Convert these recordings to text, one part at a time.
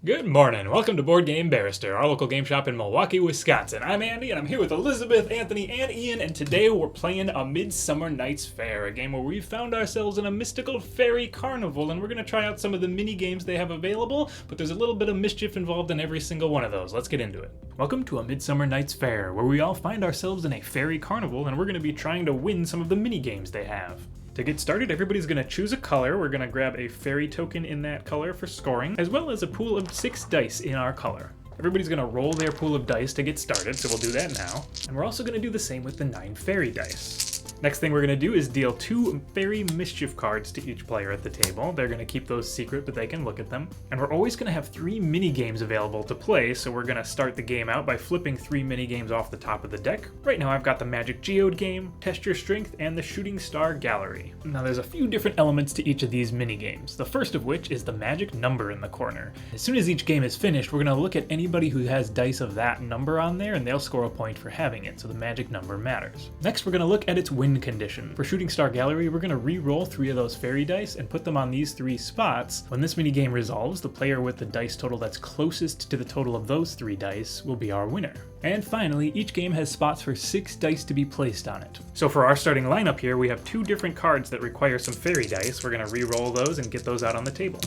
Good morning. Welcome to Board Game Barrister, our local game shop in Milwaukee, Wisconsin. I'm Andy, and I'm here with Elizabeth, Anthony, and Ian, and today we're playing A Midsummer Night's Fair, a game where we found ourselves in a mystical fairy carnival, and we're going to try out some of the mini-games they have available, but there's a little bit of mischief involved in every single one of those. Let's get into it. Welcome to A Midsummer Night's Fair, where we all find ourselves in a fairy carnival, and we're going to be trying to win some of the mini-games they have. To get started, everybody's going to choose a color. We're going to grab a fairy token in that color for scoring, as well as a pool of 6 dice in our color. Everybody's going to roll their pool of dice to get started, so we'll do that now. And we're also going to do the same with the 9 fairy dice. Next thing we're going to do is deal 2 fairy mischief cards to each player at the table. They're going to keep those secret, but they can look at them. And we're always going to have 3 mini games available to play, so we're going to start the game out by flipping 3 mini games off the top of the deck. Right now I've got the Magic Geode game, Test Your Strength, and the Shooting Star Gallery. Now there's a few different elements to each of these mini games, the first of which is the magic number in the corner. As soon as each game is finished, we're going to look at anybody who has dice of that number on there, and they'll score a point for having it, so the magic number matters. Next, we're going to look at its win condition. For Shooting Star Gallery, we're going to re-roll 3 of those fairy dice and put them on these 3 spots. When this mini game resolves, the player with the dice total that's closest to the total of those 3 dice will be our winner. And finally, each game has spots for 6 dice to be placed on it. So for our starting lineup here, we have 2 different cards that require some fairy dice. We're going to re-roll those and get those out on the table.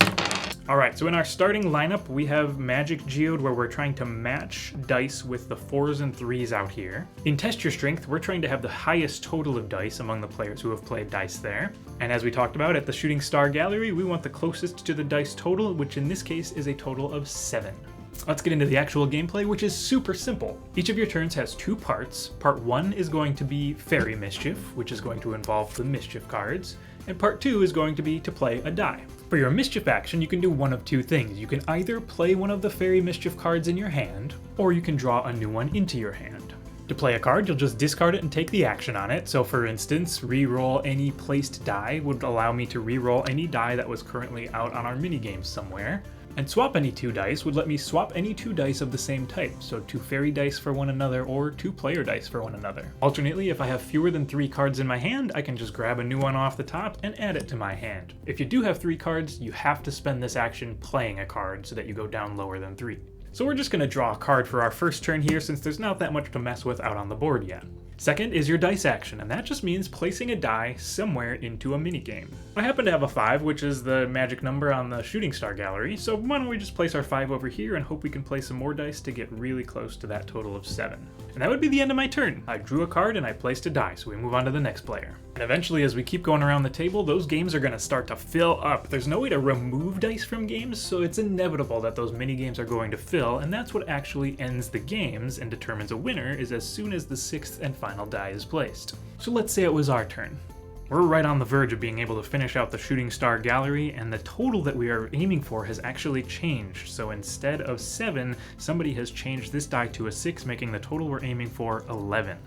Alright, so in our starting lineup, we have Magic Geode, where we're trying to match dice with the 4s and 3s out here. In Test Your Strength, we're trying to have the highest total of dice among the players who have played dice there. And as we talked about at the Shooting Star Gallery, we want the closest to the dice total, which in this case is a total of 7. Let's get into the actual gameplay, which is super simple. Each of your turns has 2 parts. Part 1 is going to be Fairy Mischief, which is going to involve the Mischief cards. And part 2 is going to be to play a die. For your Mischief action, you can do one of 2 things. You can either play one of the Fairy Mischief cards in your hand, or you can draw a new one into your hand. To play a card, you'll just discard it and take the action on it. So for instance, re-roll any placed die would allow me to re-roll any die that was currently out on our minigame somewhere. And swap any 2 dice would let me swap any 2 dice of the same type, so 2 fairy dice for one another or 2 player dice for one another. Alternately, if I have fewer than 3 cards in my hand, I can just grab a new one off the top and add it to my hand. If you do have 3 cards, you have to spend this action playing a card so that you go down lower than 3. So we're just going to draw a card for our first turn here, since there's not that much to mess with out on the board yet. Second is your dice action, and that just means placing a die somewhere into a minigame. I happen to have a 5, which is the magic number on the Shooting Star Gallery, so why don't we just place our 5 over here and hope we can play some more dice to get really close to that total of 7. And that would be the end of my turn. I drew a card and I placed a die, so we move on to the next player. And eventually, as we keep going around the table, those games are going to start to fill up. There's no way to remove dice from games, so it's inevitable that those mini games are going to fill, and that's what actually ends the games and determines a winner, is as soon as the 6th and final die is placed. So let's say it was our turn. We're right on the verge of being able to finish out the Shooting Star Gallery, and the total that we are aiming for has actually changed. So instead of 7, somebody has changed this die to a 6, making the total we're aiming for 11.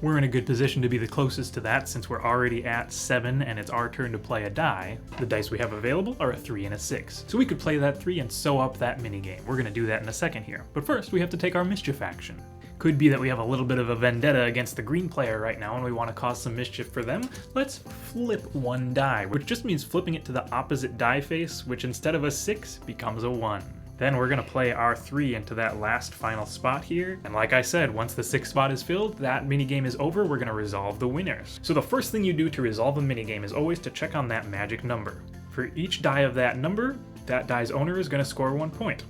We're in a good position to be the closest to that, since we're already at 7 and it's our turn to play a die. The dice we have available are a 3 and a 6. So we could play that 3 and sew up that minigame. We're going to do that in a second here. But first, we have to take our mischief action. Could be that we have a little bit of a vendetta against the green player right now and we want to cause some mischief for them. Let's flip 1 die, which just means flipping it to the opposite die face, which instead of a 6 becomes a 1. Then we're going to play our 3 into that last final spot here. And like I said, once the 6th spot is filled, that minigame is over, we're going to resolve the winners. So the first thing you do to resolve a minigame is always to check on that magic number. For each die of that number, that die's owner is going to score 1 point.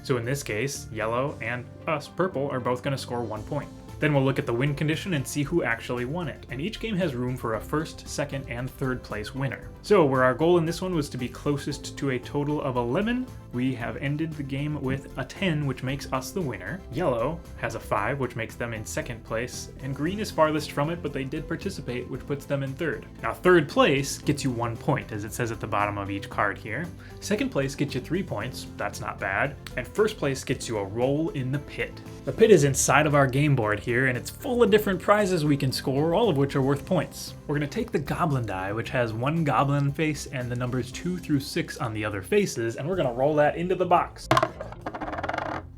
So in this case, yellow and us, purple, are both going to score 1 point. Then we'll look at the win condition and see who actually won it. And each game has room for a 1st, 2nd, and 3rd place winner. So where our goal in this one was to be closest to a total of 11, we have ended the game with a 10, which makes us the winner. Yellow has a 5, which makes them in 2nd place, and green is farthest from it, but they did participate, which puts them in 3rd. Now 3rd place gets you 1 point, as it says at the bottom of each card here. 2nd place gets you 3 points, that's not bad. And 1st place gets you a roll in the pit. The pit is inside of our game board here, and it's full of different prizes we can score, all of which are worth points. We're going to take the goblin die, which has 1 goblin face and the numbers 2 through 6 on the other faces, and we're going to roll that into the box.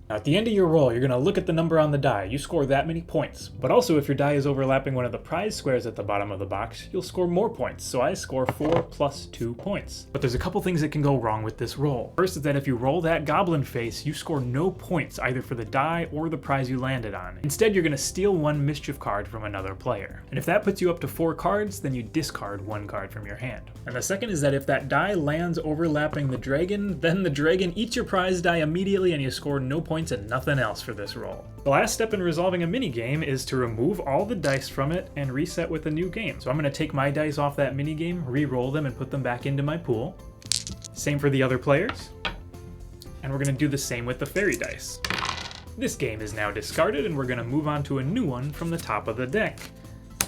Now, at the end of your roll, you're going to look at the number on the die. You score that many points. But also, if your die is overlapping one of the prize squares at the bottom of the box, you'll score more points. So I score 4 plus 2 points. But there's a couple things that can go wrong with this roll. First is that if you roll that goblin face, you score no points either for the die or the prize you landed on. Instead, you're going to steal 1 mischief card from another player. And if that puts you up to 4 cards, then you discard 1 card from your hand. And the second is that if that die lands overlapping the dragon, then the dragon eats your prize die immediately and you score no points and nothing else for this roll. The last step in resolving a minigame is to remove all the dice from it and reset with a new game. So I'm going to take my dice off that minigame, re-roll them, and put them back into my pool. Same for the other players. And we're going to do the same with the fairy dice. This game is now discarded and we're going to move on to a new one from the top of the deck.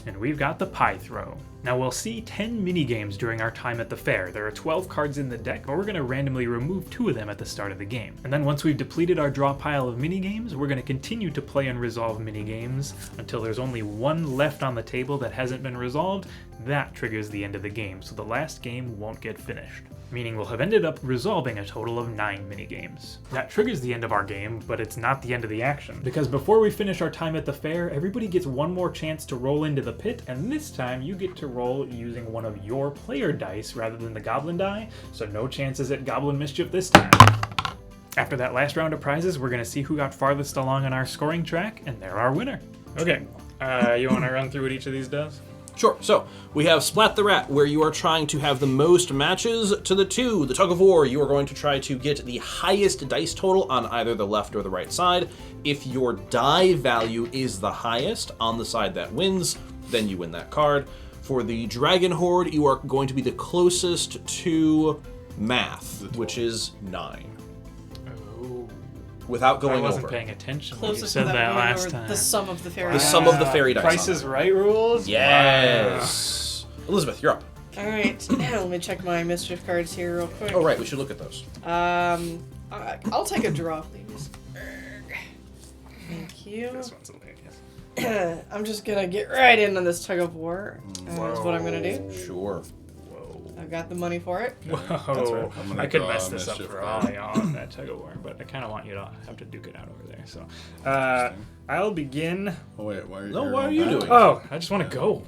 And we've got the pie throw. Now we'll see 10 minigames during our time at the fair. There are 12 cards in the deck, but we're going to randomly remove 2 of them at the start of the game. And then once we've depleted our draw pile of minigames, we're going to continue to play and resolve minigames until there's only 1 left on the table that hasn't been resolved. That triggers the end of the game, so the last game won't get finished. Meaning we'll have ended up resolving a total of 9 minigames. That triggers the end of our game, but it's not the end of the action. Because before we finish our time at the fair, everybody gets 1 more chance to roll into the pit, and this time you get to roll using one of your player dice rather than the goblin die, so no chances at goblin mischief this time. After that last round of prizes, we're going to see who got farthest along on our scoring track, and they're our winner. Okay, you want to run through what each of these does? Sure. So we have Splat the Rat, where you are trying to have the most matches to the 2. The Tug of War, you are going to try to get the highest dice total on either the left or the right side. If your die value is the highest on the side that wins, then you win that card. For the Dragon Horde, you are going to be the closest to math, which is 9. Without going over. I wasn't paying attention when you Closest said without that going last over time. the sum of the fairy The sum of the fairy dice. Price is Right rules? Yes. Wow. Elizabeth, you're up. Alright, let me check my mischief cards here real quick. Oh, right, we should look at those. I'll take a draw, please. Thank you. This one's hilarious. I'm just gonna get right into this tug of war. Is what I'm gonna do. Sure. I've got the money for it. Whoa. Right. I could mess this up mischief for card. all y'all in that tug of war, but I kind of want you to have to duke it out over there. So, I'll begin. Oh wait, why are you? No, why are you doing it? Oh, I just want to go,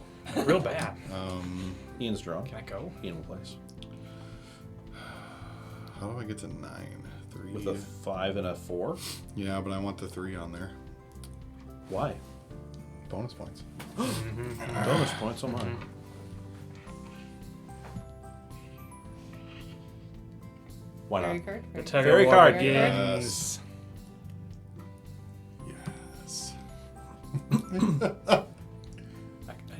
real bad. Ian's draw. Can I go? Ian will place. How do I get to 9? 3. With a 5 and a 4? Yeah, but I want the 3 on there. Why? Bonus points. Bonus points on mine. Why Fairy not? card? The tug Fairy of war card. begins. Yes.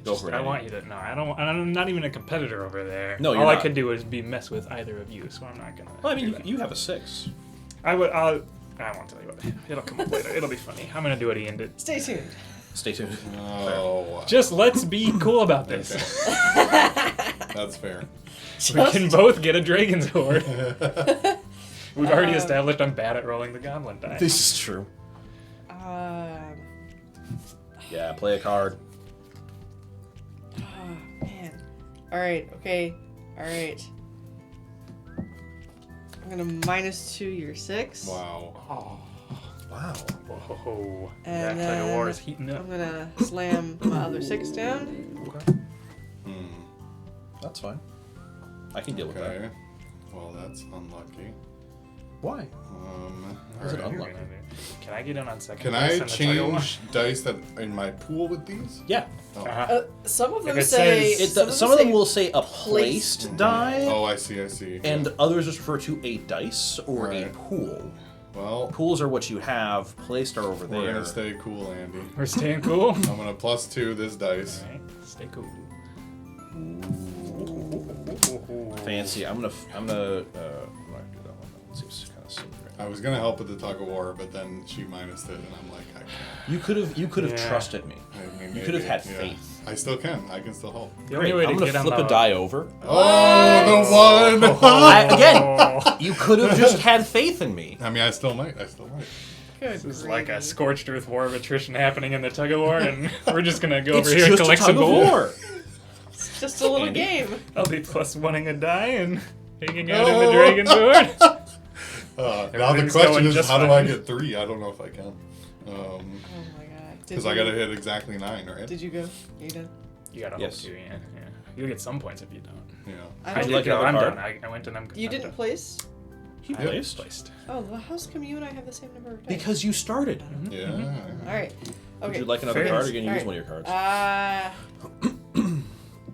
Go for it, I Andy. want you to. No, I don't. I'm not even a competitor over there. No, you're all I not. could do is be mess with either of you, so I'm not gonna. Well, I mean, do that. you have a 6. I won't tell you what. It'll come up later. It'll be funny. I'm gonna do what he ended. Stay tuned. Stay tuned. Oh, Just let's be cool about this. that's fair. We can both get a Dragon's Horde. We've already established I'm bad at rolling the goblin die. This is true. Yeah, play a card. Oh, man. Alright, okay. Alright. I'm gonna -2 your 6. Wow. Oh, Wow. whoa. And That tug of war then is heating up. I'm gonna slam my other 6 down. That's fine. I can deal with that. Okay. Well, that's unlucky. Why? Is it alright. unlucky? Can I get in on second? Can place I on the tug of war? change dice that in my pool with these? Yeah. Uh-huh. Some of them it say... says- Some of them will say say a placed die, Oh, I see. and others just refer to a dice or a Right. pool. Well, Pools are what you have. Placed are over we're there. gonna stay cool, Andy. We're staying cool. I'm gonna +2 this dice. Alright, stay cool. Fancy. I'm gonna do that one. That seems kind of silly. I was gonna help with the tug of war, but then she minused it, and I'm like, I can't. You could have Yeah. trusted me. I mean, You could have maybe, had yeah. faith. I still can. I can still help. The only way I'm to gonna get on flip the a die over. Oh, the one! Again, you could have just had faith in me. I mean, I still might. Good This is like a gravy. scorched earth war of attrition happening in the tug of war, and we're just gonna go It's over here and just a collect tug some of gold. war. It's just a little Andy? game. I'll be +1ing a die and hanging out in the Dragon's Horde. Now the Everything's question going is, just how do fine. I get 3? I don't know if I can. Oh my god. Because I gotta hit exactly 9, right? Did you go? Are you done? You gotta Yes. hope to, yeah. You'll get some points if you don't. Yeah. I I don't did like go. another I'm card? done. I went and I'm. You I'm didn't done. place? He I placed. placed. Oh, well, how's come you and I have the same number of dice? Because you started. Yeah. Alright. Okay. Would you like another Fair. card, or are you gonna use Alright. one of your cards?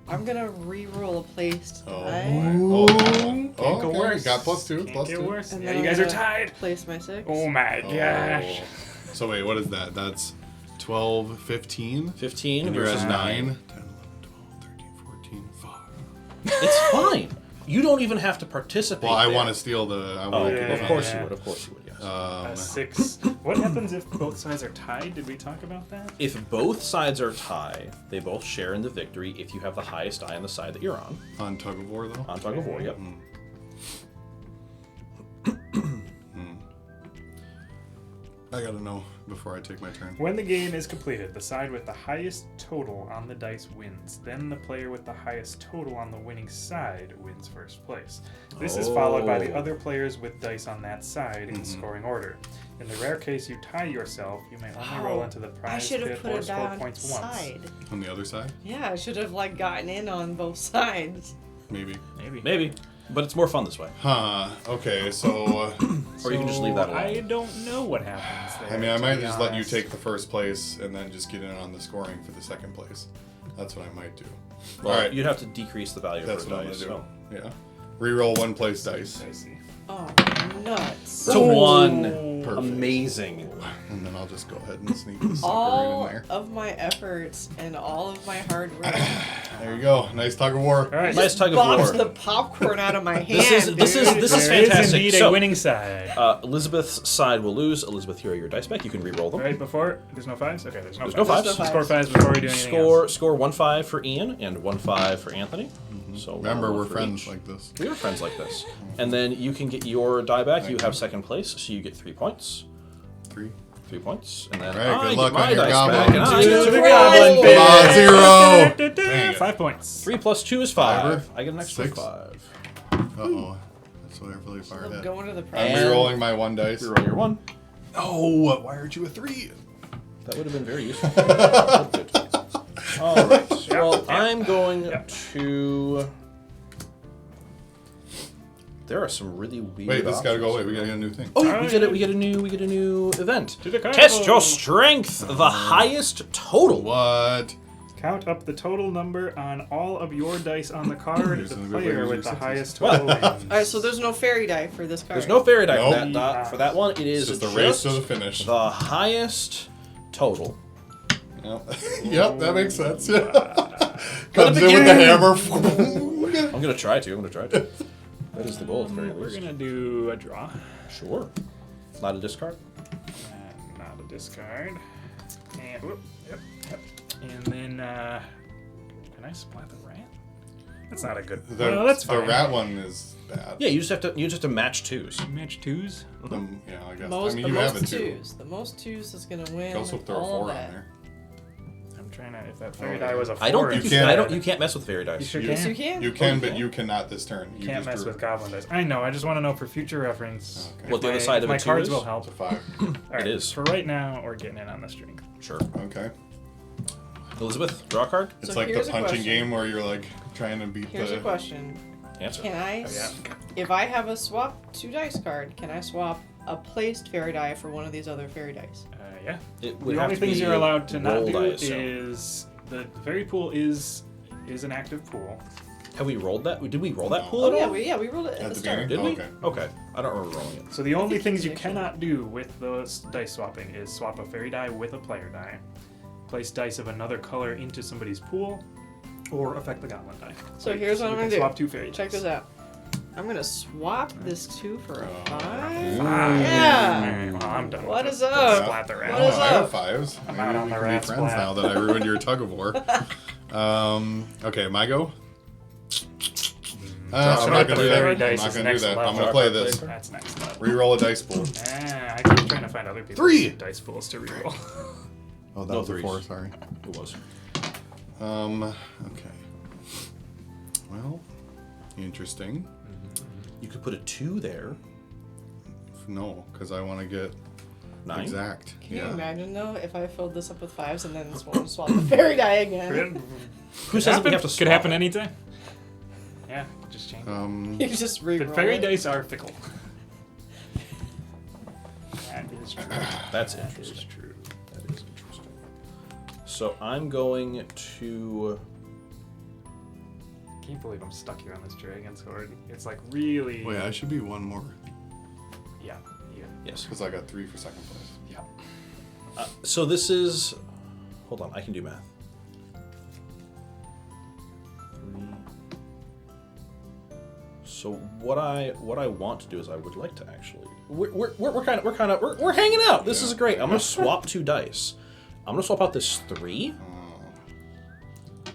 I'm gonna re-roll a placed Oh, die. boy. Can't go okay. worse. Got +2. Can't Plus get 2. worse. And Yeah, then you guys I'm are gonna tied. Place my 6. Oh my gosh. So wait, what is that? That's 12, 15? 15 And you're versus at 9. 9. 10, 11, 12, 13, 14, 5. It's fine. You don't even have to participate. Well, I there. want to steal the... I Oh, wanna Yeah, keep of it course on. you would. Of course you would. Yes. A 6. What happens if both sides are tied? Did we talk about that? If both sides are tied, they both share in the victory if you have the highest die on the side that you're on. On tug of war, though? On tug of war, yep. I gotta know before I take my turn. When the game is completed, the side with the highest total on the dice wins. Then the player with the highest total on the winning side wins first place. This is followed by the Oh. other players with dice on that side in scoring order. In the rare case you tie yourself, you may only roll into the I prize should have pit put or a die score on points the once. side. On the other side? Yeah, I should have like gotten in on both sides. Maybe. Maybe. Maybe. But it's more fun this way. Huh. Okay, so... Or you can just leave that alone. I don't know what happens there. I mean, I to might be just let you honest. take the first place and then just get in on the scoring for the second place. That's what I might do. Well, Alright, you'd have to decrease the value that's of what the I'm dice. gonna do. So. Yeah. Reroll 1 place dice. I see. Oh, nuts. To 1. Perfect. Amazing. And then I'll just go ahead and sneak this sucker right All in there. of my efforts and all of my hard work. There you go. Nice tug of war. All right. Nice tug of Bops war. the popcorn out of my hand. This is dude. this is There is fantastic. indeed So, a winning side. Elizabeth's side will lose. Elizabeth, here are your dice back. You can re-roll them. Right before, there's no 5s? Okay, there's no There's 5s. no fives. There's no Score 5s before we do anything else. Score 1-5 for Ian and 1-5 for Anthony. So Remember, one we're for friends each. like this. We are friends like this. And then you can get your die back. You have second place, so you get 3 points. 3. 3 points. And then All right, I good get luck my on your dice goblin. back. And I To get the 3. goblin pit. Come on, 0. Dang it. 5 points. 3 plus 2 is 5. Five. I get an extra 6. 5. Uh-oh. That's what I really far I'm ahead. going to the I'm prize. And- rerolling my 1 dice. Reroll your 1. Oh, why aren't you a 3? That would have been very useful. Good. All right. Well, I'm going to. There are some really weird. Wait, this gotta go away. options. We gotta get a new thing. Oh, yeah, we get a new event. To the Test your carnival. strength. The highest total. What? Count up the total number on all of your dice on the card. Using The the good player ways with of the sixes. highest total wins. Alright, so there's no fairy die for this card. There's no fairy die Nope. for that one. It is It's just a race to the just finish. the highest total. Yep. Yep, that makes sense. Comes in with the hammer. I'm gonna try to. That is the goal at the very We're least. gonna do a draw. Sure. Not a discard. And not a discard. And whoop, yep. And then can I splat the rat? That's not a good. Well, that's the fine. rat one is bad. Yeah, you just have to match 2s. Match 2s. Yeah, I guess. Most, I mean, the you have most it too. twos. The most twos is gonna win. You can also throw a all 4 on that. there. I'm trying to. If that fairy die was a 4, I don't think you can't- can. You can't mess with fairy dice. You sure You- Yes, can. you can. You can, Oh, but you cannot this turn. You Can't just mess drew with goblin dice. I know. I just want to know for future reference. Okay. What the other if side of my it too cards is? will help. It's a 5. All right, is. For right now, we're getting in on the strength. Sure. Okay. Elizabeth, draw a card. It's So like the here's a punching question. game where you're like trying to beat Here's the. a question. Answer. Can I, Oh, yeah. if I have a swap 2 dice card, can I swap a placed fairy die for one of these other fairy dice? Yeah. It would The have only to things be you're allowed to not rolled, do I assume. is the fairy pool is an active pool. Have we rolled that? Did we roll that No. pool Oh at all? we rolled it at At the the start. beginning? Did we? Okay. Okay. I don't remember rolling it. So the only think things you you can cannot do with those dice swapping is swap a fairy die with a player die, place dice of another color into somebody's pool, or affect the goblin die. So here's what you I'm can gonna do. Swap 2 fairy Check dice. this out. I'm gonna swap this 2 for a 5. Alright, Yeah. well, I'm done. What with is this. up? Splat the rat. What is I up? have 5s. I'm Maybe out on we the can be rat friends splat. now that I ruined your tug of war. Okay, my go. I'm not gonna do that. Fairy I'm dice not is gonna do next that. I'm level. gonna play this. That's next level. Reroll a dice pool. I keep trying to find other people's 3. dice pools to reroll. Oh, that No was a threes. 4. Sorry. It was. Okay. Well, interesting. You could put a 2 there. No, because I want to get 9. exact. Can you imagine though if I filled this up with 5s and then swap the fairy die again? Who says that we have to swap? Could happen anytime. Yeah, just change. You just re-roll The fairy it. dice are fickle. That is true. That's That is interesting. true. That is interesting. So I'm going to. I can't believe I'm stuck here on this dragon sword. It's like really. Wait, I should be one more Yeah. Yes. because I got 3 for second place. Yeah. So this is. Hold on, I can do math. 3. So what I want to do is I would like to actually. We're hanging out. This is great. I'm gonna swap 2 dice. I'm gonna swap out this 3.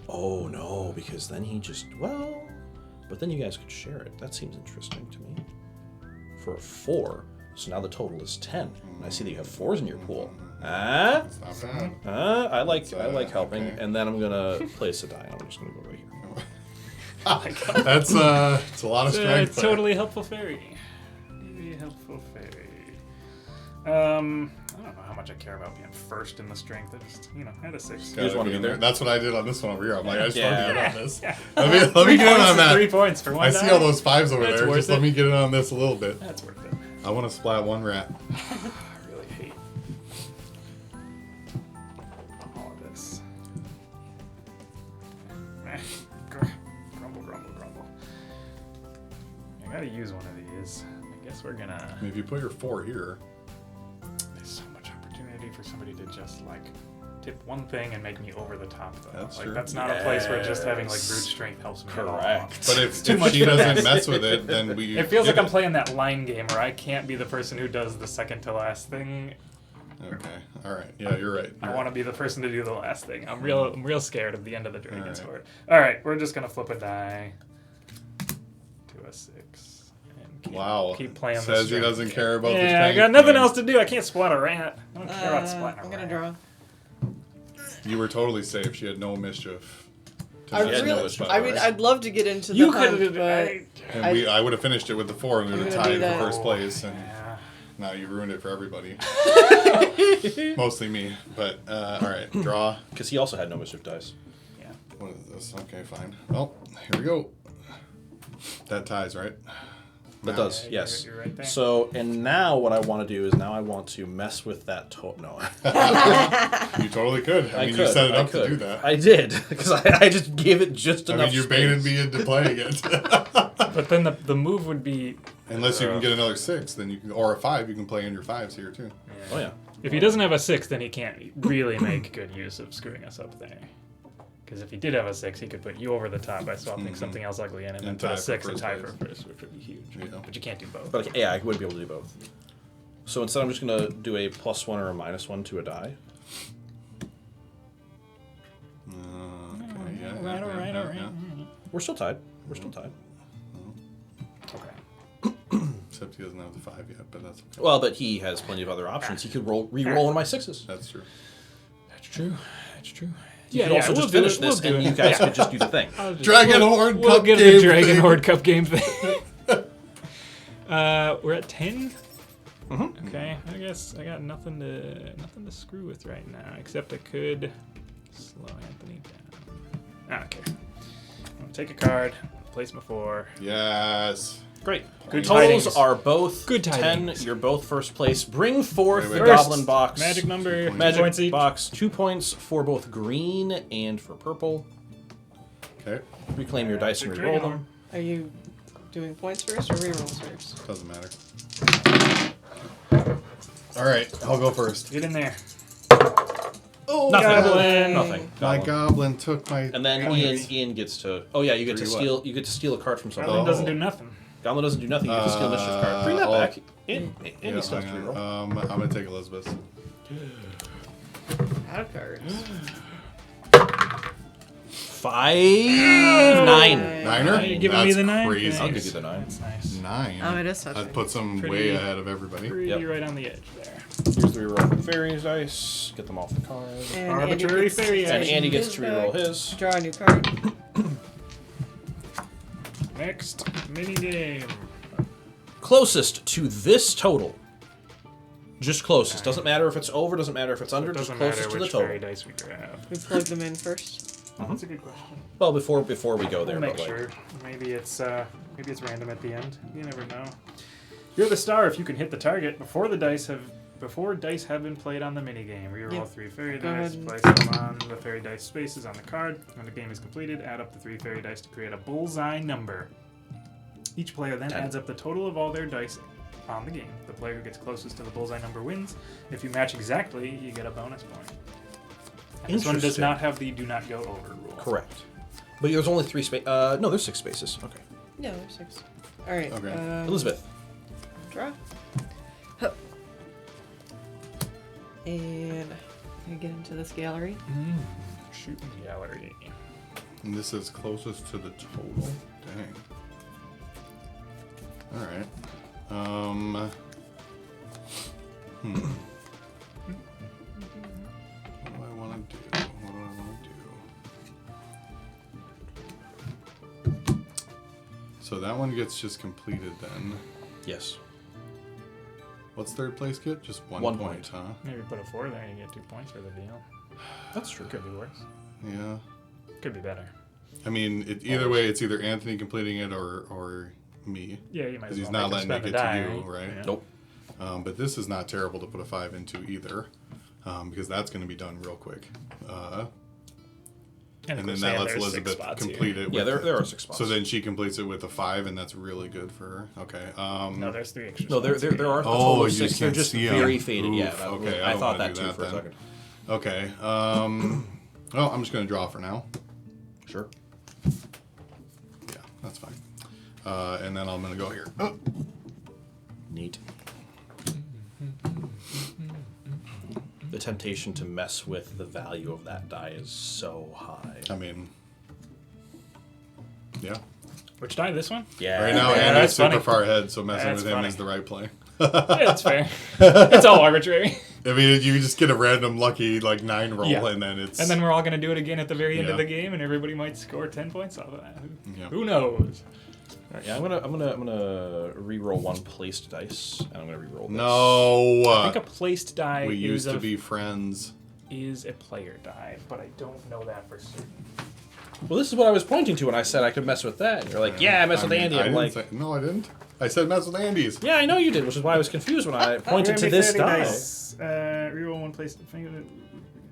Oh no, because then he just but then you guys could share it. That seems interesting to me. For a 4, so now the total is 10. And I see that you have 4s in your pool. It's not bad. I like helping, okay. and then I'm gonna place a die. I'm just gonna go right here. That's it's a lot of strength. It's totally helpful fairy. Very helpful fairy. I don't know how much I care about being first in the strength. I just, I had a 6. You just wanna be there. That's what I did on this one over here. I'm like, I just wanted to get on this. Yeah. Let me get in on 3 that. points for one I see die. all those 5s over That's there. worth Just let it. me get in on this a little bit. That's worth it. I want to splat 1 rat. I really hate all of this. Grumble. I gotta use one of these. I guess we're gonna. I mean, if you put your 4 here, There's so much opportunity for somebody to just like tip one thing and make me over the top though. That's like true. that's not a place where just having like Yes. brute strength helps me at all. Correct. but if too much she for the doesn't best. mess with it, then we. It feels like give I'm playing that line game where I can't be the person who does the second to last thing. Okay. All right. Yeah, you're right. I want to be the person to do the last thing. I'm real scared of the end of the dragon Alright. sword. All right, we're just gonna flip a die to a 6 and keep playing. the Says he strength doesn't game. care about the Yeah, I strength got nothing game. else to do. I can't splat a rat. I don't care about splatting a I'm rat. gonna draw. You were totally safe. She had no mischief. I had really, no issue. I mean, I'd love to get into the You hunt, could but And I would have finished it with the 4 and we would have I'm gonna tied do for that. first place. And Yeah. now you ruined it for everybody. Mostly me. But, all right. Draw. Because he also had no mischief dice. Yeah. What is this? Okay, fine. Well, here we go. That ties, right? That Now. does, yes. You're right there. So, and now what I want to do is now I want to mess with that total. No, You totally could. I mean, you set it up to do that. I did, because I just gave it just I enough mean, you space. baited me into playing it. But then the move would be Unless you can get another 6, then you can, or a 5, you can play in your 5s here too. Oh, yeah. if he doesn't have a 6, then he can't really make good use of screwing us up there. Because if he did have a 6, he could put you over the top by swapping something else ugly in and then And put tie a for 6 and first tie place. for first, which would be huge. Yeah. But you can't do both. But yeah, I wouldn't be able to do both. So instead, I'm just going to do a +1 or a -1 to a die. Okay, All right. We're still tied. We're still tied. Okay. Except he doesn't have the 5 yet, but that's okay. Well, but he has plenty of other options. He could re-roll one of my 6s. That's true. That's true. That's true. You could also just finish this, and you guys could just do the thing. Dragon Horde We'll Cup get game the Dragon thing. Horde Cup game thing. We're at 10. Okay, I guess I got nothing to screw with right now, except I could slow Anthony down. Okay, I'm gonna take a card, place my 4. Yes. Great. Good Totals tidings. are both Good 10. tidings. You're both first place. Bring forth Wait, the wait. goblin box. Magic number, Magic points each. box. 2 points for both green and for purple. Okay. Reclaim your dice and Magic re-roll Dragon them. are you doing points first or rerolls first? Doesn't matter. All right, I'll go first. Get in there. Oh, Nothing. Goblin. Nothing. My Goblin. goblin took my. And then Ian gets to. Oh yeah, you get to Three what? steal. You get to steal a card from somebody. Goblin Oh. doesn't do nothing. Goblin doesn't do nothing. You get to steal a mischief card. Bring that I'll- back. Andy Yeah, still has to hang reroll. on. I'm gonna take Elizabeth. Out of cards. 5, 9. Niner? You're giving That's me the 9? crazy. I'll give you the 9. That's nice. 9. Oh, it is such I'd a- put some Pretty- way ahead of everybody. Pretty Yep. right on the edge there. Here's the reroll for fairies dice. Get them off the card. And Arbitrary Andy gets fairy And action. Andy gets his to reroll back. his. Draw a new card. Next mini game. Closest to this total Just closest. Doesn't matter if it's over, doesn't matter if it's under, just Doesn't closest matter to the which total. fairy dice we grab. We plug them in first. That's a good question. Well, before we go there, We'll make but like, sure. Maybe it's random at the end. You never know. You're the star if you can hit the target before dice have been played on the minigame. Reroll Yep. 3 fairy Go dice, ahead. place them on the fairy dice spaces on the card. When the game is completed, add up the 3 fairy dice to create a bullseye number. Each player then 10. adds up the total of all their dice on the game. The player who gets closest to the bullseye number wins. If you match exactly, you get a bonus point. And this one does Interesting. not have the do not go over rule. correct. But there's only 3 spaces. No, there's 6 spaces. Okay. No, there's 6. All right. Okay. Elizabeth. Draw. Hup. And I get into this gallery. Shooting gallery. And this is closest to the total. Dang. All right. What do I want to do? What do I want to do? So that one gets just completed then. Yes. What's third place get? Just 1 1 point, point. huh? Maybe put a 4 there and you get 2 points for the deal. That's true. Could be worse. Yeah. Could be better. I mean, either way, it's either Anthony completing it or me. Yeah, you might as Because well. he's not make him letting it spend the get die, to you, right? Yeah. Nope. But this is not terrible to put a 5 into either, because that's going to be done real quick. And then that lets Elizabeth complete it. Yeah, with, there are 6 spots. So then she completes it with a 5, and that's really good for her. Okay. No, there's 3 extra. No, there spots here. are a Oh, total you of 6. just They're can't just see 'em. very faded. Oof, Yeah, okay, I I don't thought wanna that do too that for a then. second. Okay. Well, I'm just going to draw for now. Sure. Yeah, that's fine. And then I'm going to go here. Oh. Neat. The temptation to mess with the value of that die is so high. I mean, yeah. Which die? This one? Yeah. Right now, Yeah, Andy's that's super funny. far ahead, so messing That's with him funny. is the right play. Yeah, it's fair. It's all arbitrary. I mean, you just get a random lucky 9 roll, Yeah. and then it's. And then we're all going to do it again at the very end of Yeah. the game, and everybody might score 10 points off of that. Yeah. Who knows? All right, yeah, I'm gonna re-roll 1 placed dice, and I'm gonna re-roll this. No. I think a placed die we used to is be friends. a player die, but I don't know that for certain. Well, this is what I was pointing to when I said I could mess with that. And you're like, yeah, mess with I mean, Andy. I I'm didn't like, say, no, I didn't. I said mess with Andy's. yeah, I know you did, which is why I was confused when I pointed to this die. Reroll 1 placed.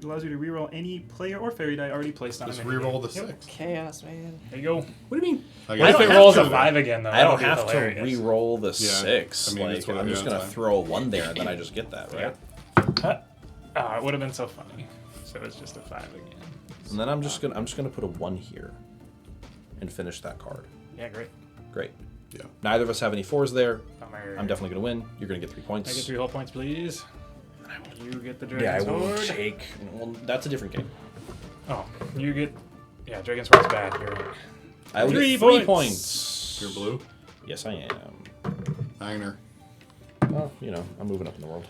Allows you to reroll any player or fairy die already placed on Just a minigame. re-roll the Yep. 6. Chaos, man. There you go. What do you mean? I What guess if don't it have rolls to- a 5 again, though? I don't That'll have be to hilarious. re-roll the 6. I mean, like, it's what- I'm yeah, just that's gonna fine. throw a 1 there, and then I just get that, right? Yeah. It would have been so funny. So it's just a 5 again. And then I'm just gonna put a 1 here, and finish that card. Yeah, great. Great. Yeah. Neither of us have any 4s there. Bummer. I'm definitely gonna win. You're gonna get 3 points. I get 3 whole points, please. You get the Yeah, I Dragon's will Sword. take. Well, that's a different game. Oh, you get. Yeah, Dragon's Sword's bad. You're right. I will 3 get 3 points. points. You're blue. Yes, I am. Niner. Well, I'm moving up in the world.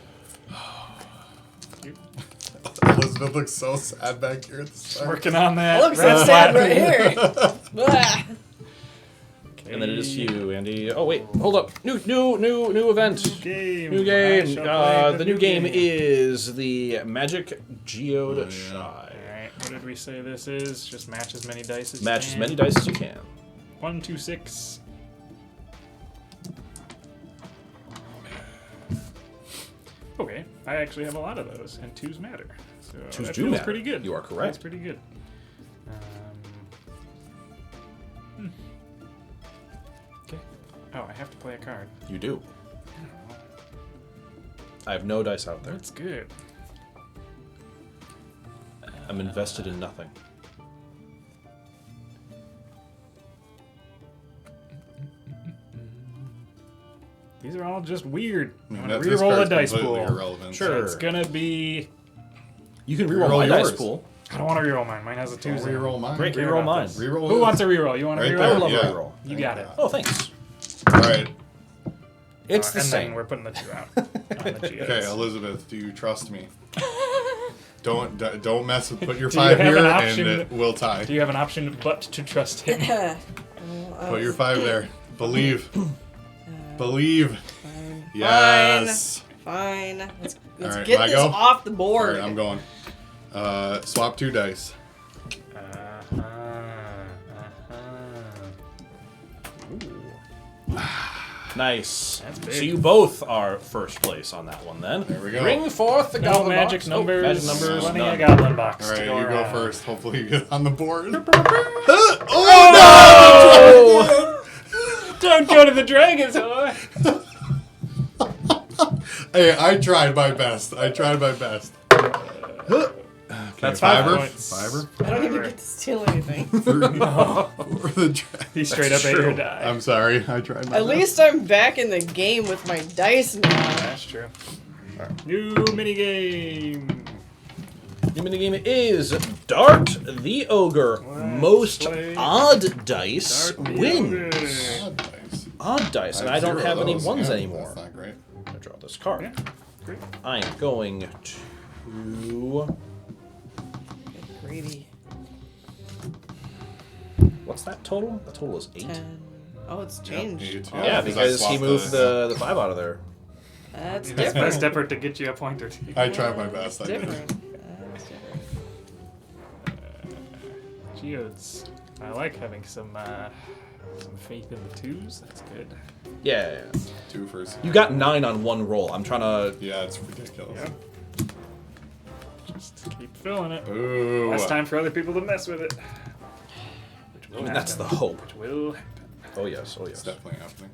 Elizabeth looks so sad back here at the start. Working on that. I look so red sad flag. right here. Blah. And then it is you, Andy. Oh wait, hold up. New event. Game. New I game. shall play The new game is the Magic Geode Oh, yeah. Shy. Alright, what did we say this is? Just match as many dice as Match you as can. many dice as you can. 1, 2, 6. Okay, I actually have a lot of those, and 2s matter. So 2s that do feels matter. pretty good. You are correct. That's pretty good. Okay. Oh, I have to play a card. You do. I have no dice out there. That's good. I'm invested in nothing. These are all just weird. I mean, I'm gonna this reroll a card's dice completely pool. irrelevant. Sure. It's gonna be. You can Reroll reroll my dice yours. pool. I don't want to reroll mine. Mine has a 2. Don't reroll mine. Great, Care reroll about mine. this. Reroll Who this. wants a reroll? You want a Right reroll? there, I would love yeah. a reroll. You got it. Oh, thanks. All right. It's the and same. then we're putting the 2 out. On the geodes. Okay, Elizabeth, do you trust me? Don't mess with. Put your Do you 5 have here, an and option? we'll tie. Do you have an option but to trust him? Put your 5 there. Believe. Believe. Fine. Yes. Fine. Let's Alright, get I this go? off the board. Alright, I'm going. Swap 2 dice. Nice. That's big. So you both are first place on that one then. There we go. Bring forth the No goblin magic box. numbers. Magic numbers. Plenty of None. goblin box. Alright, to you go around. first. Hopefully you get on the board. Oh Don't go to the dragon's hole. Hey, I tried my best. That's Fiver? points. Fiver? I don't even get to steal anything. For the dragon. He straight up ate true. your die. I'm sorry. I tried my At best. least I'm back in the game with my dice now. That's true. New minigame. The minigame is Dart the Ogre. Most play odd dice Dart the wins. Ogre. Odd dice. Odd dice, and I have don't 0 have of any those. ones Yeah, anymore. That's not great. I draw this card. Yeah. Great. I am going to. Greedy. What's that total? The total is 8. 10. Oh, it's changed. you too. Yeah, I because he swapped moved the 5 out of there. That's His different. best effort to get you a point or two. I tried my best. That's I did. different. That's different. Geodes. I like having some faith in the twos. That's good. Yeah. 2 first. You got 9 on one roll. I'm trying to. Yeah, it's ridiculous. Yep. Just keep filling it. Ooh. It's time for other people to mess with it. Which will I mean, that's the happen. hope. Which will happen. Oh, yes. Oh, It's yes. definitely happening.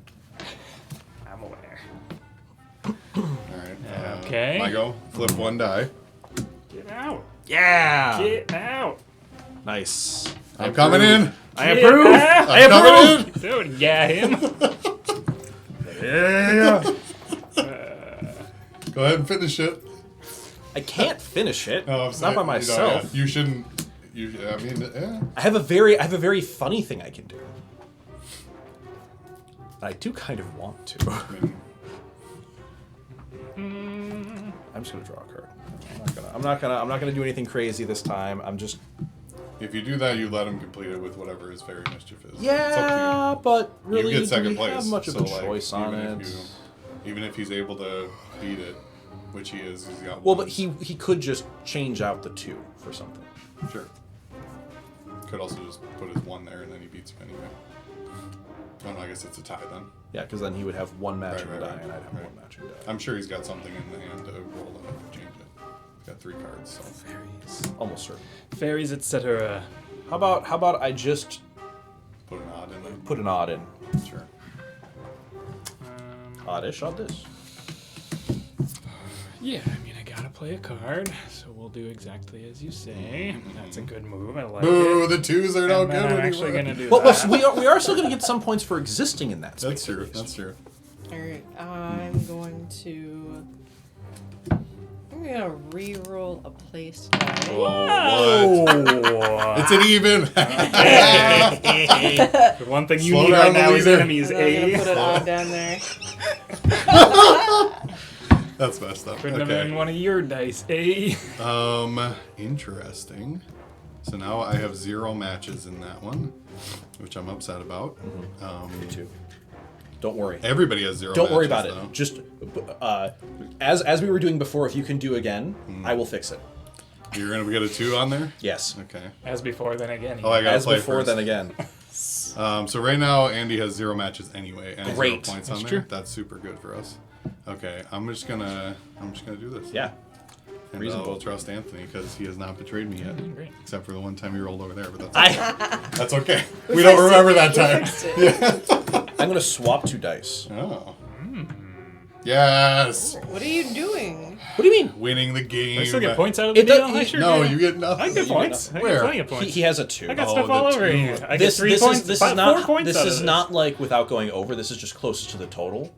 I'm aware. Alright. Okay. I go. Flip 1 die. Get out. Yeah. Get out. Nice. I'm coming in. I Get approve. out. I I'm coming approve. in. Dude, yeah, him. Yeah. Go ahead and finish it. I can't finish it. No, I'm It's not by saying, myself. You shouldn't. I mean, yeah. I have a very funny thing I can do. I do kind of want to. I mean, I'm just gonna draw a card. I'm not gonna do anything crazy this time. I'm just. if you do that, you let him complete it with whatever his fairy mischief is. It's up Yeah, but to you. really, You get second do we place. have much of so, a like, choice on even it? if even if he's able to beat it, which he is, he's got Well, one. but he could just change out the 2 for something. Sure. Could also just put his 1 there and then he beats him anyway. Oh no, I guess it's a tie then. Yeah, because then he would have one matching Right, die, right, and I'd have right. one matching die. I'm sure he's got something in the hand to roll it up and change it. He's got 3 cards, so. Fairies. Almost certain. Fairies, etc. How about I just Put an odd in there. put an odd in? Sure. Oddish, odd this. Yeah, I mean, I gotta play a card, so we'll do exactly as you say. That's a good move. I like Boo, it. the 2s are no And good then I'm anymore. actually gonna do Well, that. we are still gonna get some points for existing in that space. That's true. That's true. Alright, I'm going to. I'm gonna re-roll a place die. Oh, what? Oh! It's an even. The one thing you Slow need down right the now is leader. enemies. And I'm gonna put A. an odd down there. That's messed up. Couldn't have been Okay. one of your dice. A. Interesting. So now I have 0 matches in that one, which I'm upset about. Me too. Don't worry. Everybody has 0 Don't worry matches, about it. though. Just as we were doing before, if you can do again, I will fix it. You're going to get a 2 on there? Yes. Okay. As before, then again. Oh, I got to As play before, first. then again. So right now, Andy has 0 matches anyway, and 0 Great. points That's on true. there. That's super good for us. Okay, I'm just gonna do this. Yeah. And reasonable. I'll trust Anthony because he has not betrayed me yet, Great. except for the one time he rolled over there. But that's I that's okay. We don't remember that We time. fixed it. I'm gonna swap 2 dice. Oh. Yes. What are you doing? What do you mean? Winning the game. I still get points out of the It does- deal? I sure No, do. you get nothing. I get points. I Where? get plenty of points. He has a 2. I got Oh, stuff the all over two. here. I get this 3 this points. is this five, is not 4 points this out of is not like without going over. This is just closest to the total,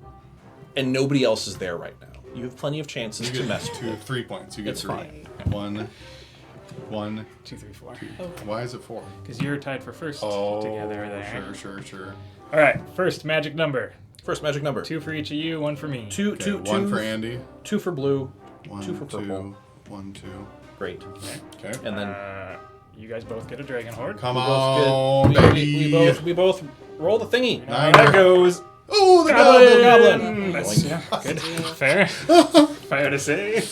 and nobody else is there right now. You have plenty of chances You to get mess with 2, it. 3 points. You get It's 3. fine. 1. 2, 3, 4. Why is it 4? Because you're tied for first Oh, together there. Sure. All right, first magic number. First magic number. 2 for each of you, 1 for me. Two, Okay, two, 1 two- for Andy. 2 for blue. 1, 2 for purple. 1, 2. Great. Okay. And then You guys both get a dragon horde. Come we on, both get, baby. we both roll the thingy. How Nine. that goes. Oh, Oh, the goblin! Goblin. That's, yeah, good. Fair. Fair to say.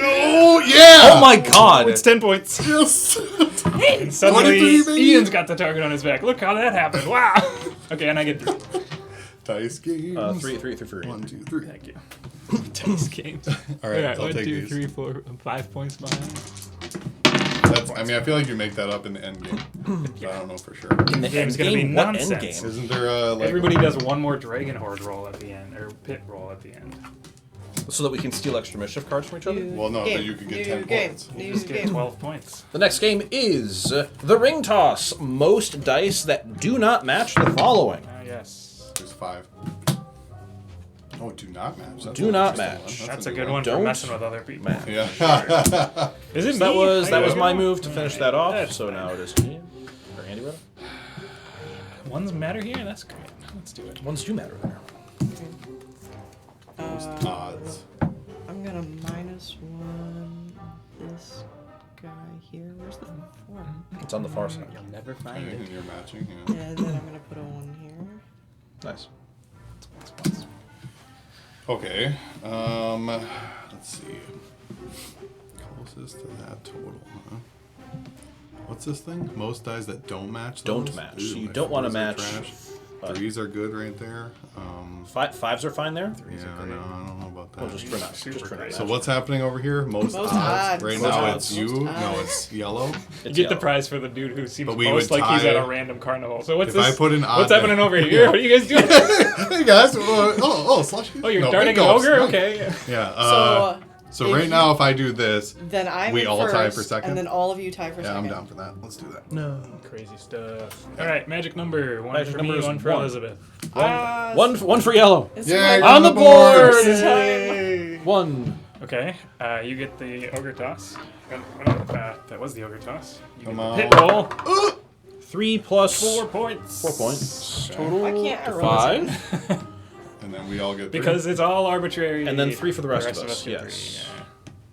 Oh, yeah! Oh my god! It's 10 points. Yes! And suddenly, 23, baby. Ian's got the target on his back. Look how that happened. Wow. Okay, and I get 3. Dice games. 3 for 1, 2, 3. Thank you. Dice games. All right, I'll 1, take 2, these. 3, 4, 5 points behind. I mean, I feel like you make that up in the end game. But I don't know for sure. In the game's end gonna be game, what nonsense. end game? Isn't there a like? Everybody does one more Dragon Horde roll at the end, or pit roll at the end. So that we can steal extra mischief cards from each other? Well, no, Game. but you could get New 10 game. points. You just get 12 points. The next game is the ring toss. Most dice that do not match the following. Yes. There's 5. Oh, do not match. That's Do an not interesting match. That's a good one for Don't messing with other people. Match. Yeah. Is it That me? was I my go? move to finish that off. That's So fine. now it is me. Or Andy, rather. Ones matter here? That's great. Let's do it. Ones do matter there. Odds. I'm gonna -1 this guy here. Where's the 4? It's on the far side. You'll never Okay, find and it. you're matching. Yeah. And then I'm gonna put a 1 here. Nice. Okay. Let's see. Closest to that total, huh? What's this thing? Most dice that don't match. Don't those? match. Ooh, You my don't wanna 4s are match. trash. 3s are good right there. Fives are fine there? Yeah, no, I don't know about that. Well, just for now. Super Just for now. great. So what's happening over here? Most odds. odds. Right Most now odds. it's you. Most No, odds. it's yellow. You It's get the yellow. prize for the dude who seems But we most would like he's tie at a it. random carnival. So what's If this? I put an odd What's happening there. over here? What are you guys doing? Hey guys. Slushy. Oh, you're No, darting big an gulps. ogre? No. Okay. Yeah. So if right you- now, if I do this, Then I'm We in all first, tie for second? and then all of you tie for yeah, second. I'm down for that. Let's do that. No. Crazy stuff. All right, magic number. One Magic for number me, is one for 1. Elizabeth. One for yellow. It's Yeah, my- On the board! First time. Yay! 1. Okay, you get the ogre toss. That was the ogre toss. You Come get on. the pit roll. 3 plus 4 points. 4 points. Total Why can't I roll 5. And then we all get 3. Because it's all arbitrary. And then 3 for the rest of us, get yes.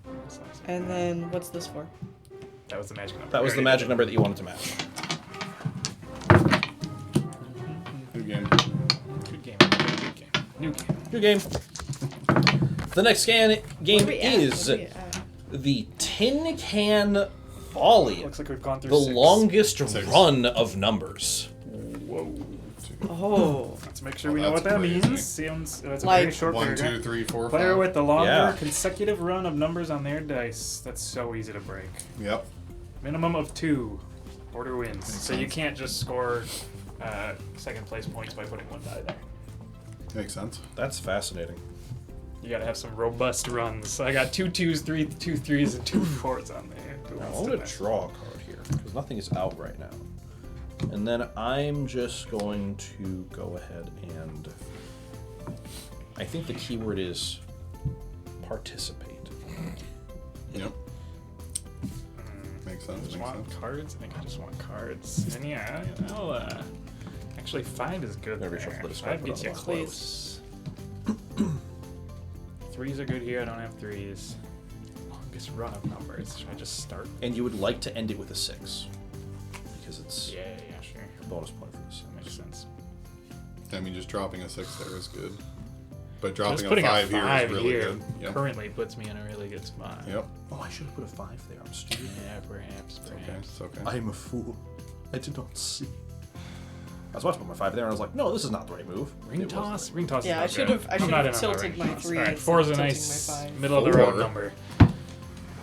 3, yeah. And then what's this for? That was the magic number. That was the magic number that you wanted to match. Good game. Good game. Good game. New game. New game. The next game Where we at? is Where we at? the Tin Can Volley. Looks like we've gone through The 6. longest 6. run of numbers. Whoa. Oh. Let's make sure Oh, we know what that's that crazy. means. Sounds that's a Like- very short 1, paragraph. 2, 3, 4, Player 5. with the longer Yeah. consecutive run of numbers on their dice. That's so easy to break. Yep. Minimum of 2. Order wins. Makes So you sense. can't just score second place points by putting 1 die there. Makes sense. That's fascinating. You gotta have some robust runs. I got 2 2s, 2 3s, and 2 4s on there. Who Now, wants I'm to going know? to draw a card here, because nothing is out right now. And then I'm just going to go ahead and... I think the keyword is participate. Yep. Makes I sense. just Makes want sense. cards. I think I just want cards. And yeah, I'll, actually 5 is good. Better be There. sure to describe 5 it gets you otherwise. close. 3s are good here. I don't have 3s. Longest run of numbers. Should I just start? And you would like to end it with a 6. Because it's Yeah, sure. a bonus point for this. That makes sense. I mean, just dropping a 6 there is good. But dropping Just a putting 5 a here 5 is really here good. Yep. currently puts me in a really good spot. Yep. Oh, I should have put a 5 there. I'm stupid. Yeah, perhaps. Okay. It's okay. I am a fool. I did not see. I was watching my 5 there and I was like, no, this is not the right move. Ring It toss? wasn't. Ring toss Yeah, I is not should good. have. I I'm should not have in on the tilted ring my toss. 3. Alright, instead 4 is a of tilting nice my 5. middle of the road 4. number.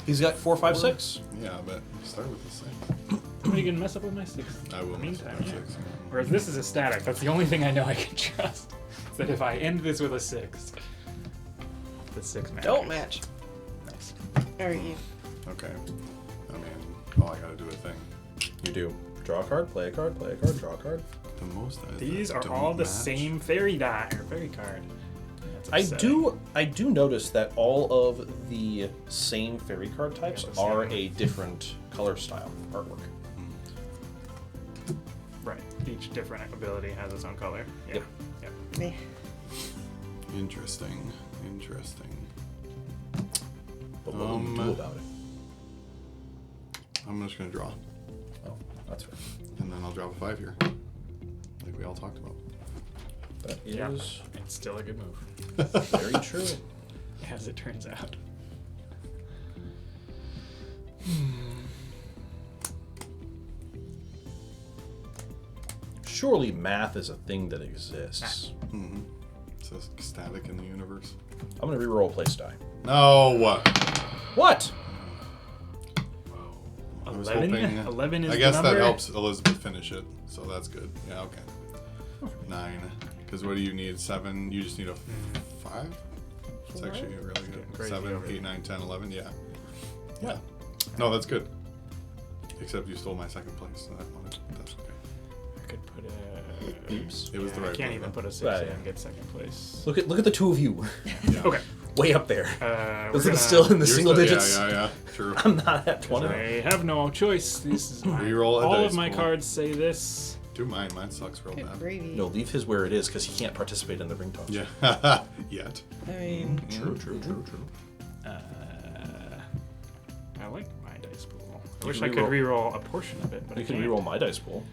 He's got 4, 5, 6. Yeah, but start with the 6. Somebody can mess up with my 6. I will. Meantime, mess yeah. with 6. Whereas this is a static. That's the only thing I know I can trust. Is that if I end this with a 6, the 6 matches. Don't match. Nice. Alright, you. Okay. I mean, I gotta do a thing. You do. Draw a card, play a card, play a card, draw a card. The most dice These that are don't all the match. same fairy die or fairy card. That's I upsetting. do notice that all of the same fairy card types Yeah, the are same. a different color style artwork. Right. Each different ability has its own color. Yeah. Yep. Yep. Meh. Interesting. Interesting. But what will you do about it? I'm just gonna draw. Oh, that's fair. And then I'll drop a 5 here. Like we all talked about. That Yeah, is it's still a good move, very true. as it turns out. Surely math is a thing that exists. Mm-hmm. It's just static in the universe. I'm gonna reroll a place die. No. What? I was 11? hoping. 11 is I guess the that number? helps Elizabeth finish it, so that's good. Yeah. Okay. 9. Because what do you need? 7. You just need a 5. It's actually really good. Crazy 7, over 8, 9, 10, 11. Yeah. Yeah. Yeah. No, that's good. Except you stole my second place, so that's okay. I could put a... Oops. It was the I right can't one, even though. put a 6 Right. in and get second place. Look at the two of you, Yeah. Okay. way up there. We're Is it gonna- still in the You're single still- digits? Yeah. True. I'm not at 20. I have no choice. This is my... Reroll a all dice of my pool. cards say this. Do mine. Mine sucks real Good bad. gravy. No, leave his where it is because he can't participate in the ring toss. Yeah. Yet. I mean, True. I like my dice pool. I You wish can I could reroll- reroll a portion of it, but You I can can't. reroll my dice pool.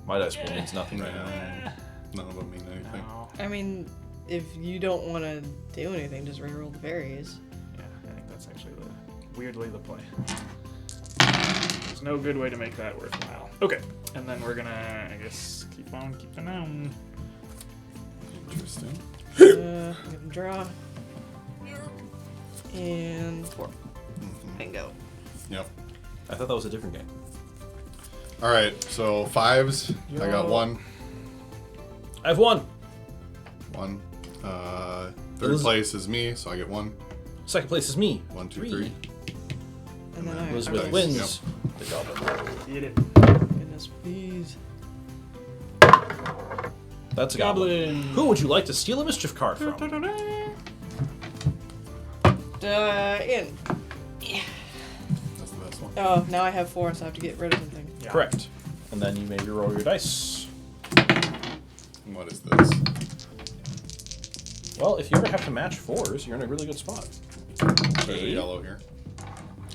My dice pool means nothing right now. None of them mean anything. No. I mean, if you don't want to do anything, just reroll the fairies. Yeah, I think that's actually weirdly the play. There's no good way to make that worthwhile. Okay, and then we're gonna, I guess, keep on keeping on. Interesting. I'm gonna draw. And 4. Bingo. Yep. I thought that was a different game. All right. So 5s. I got Yo. 1. I have 1. 1. Third place is me, so I get 1. Second place is me. 1, 2, 3. 3. And then I Elizabeth Nice. wins. The goblin. Get it. Goodness, please. That's a goblin. Goblin. Who would you like to steal a mischief card from? In. That's the best one. Oh, now I have 4, so I have to get rid of something. Yeah. Correct. And then you may reroll your dice. What is this? Well, if you ever have to match 4s, you're in a really good spot. There's a Okay. yellow here.